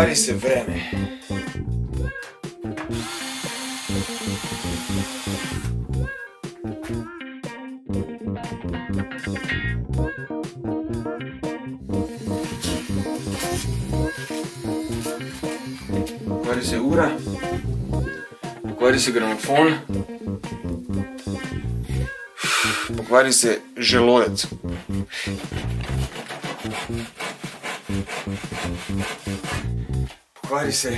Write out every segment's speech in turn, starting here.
Pokvari se vreme. Pokvari se ura. Pokvari se gramofon. Pokvari se želodec. Pokvari se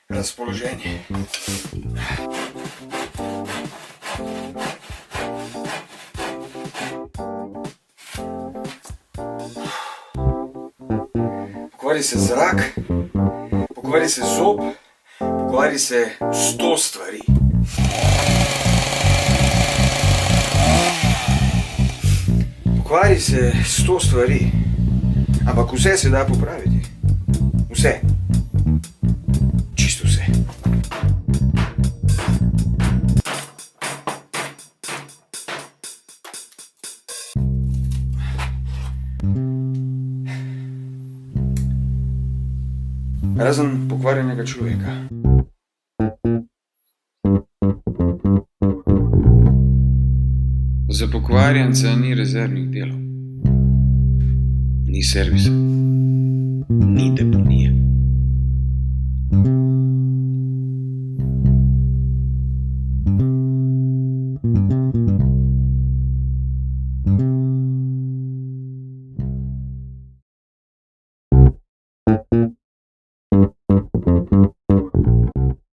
razpoloženje. Pokvari se zrak, pokvari se zob, pokvari se 100 stvari. Pokvari se 100 stvari, ampak vse se da popraviti. Vse. Čisto vse. Razen pokvarjenega človeka. Za pokvarjenca ni rezervnih delov, ni servisa, ni deponije.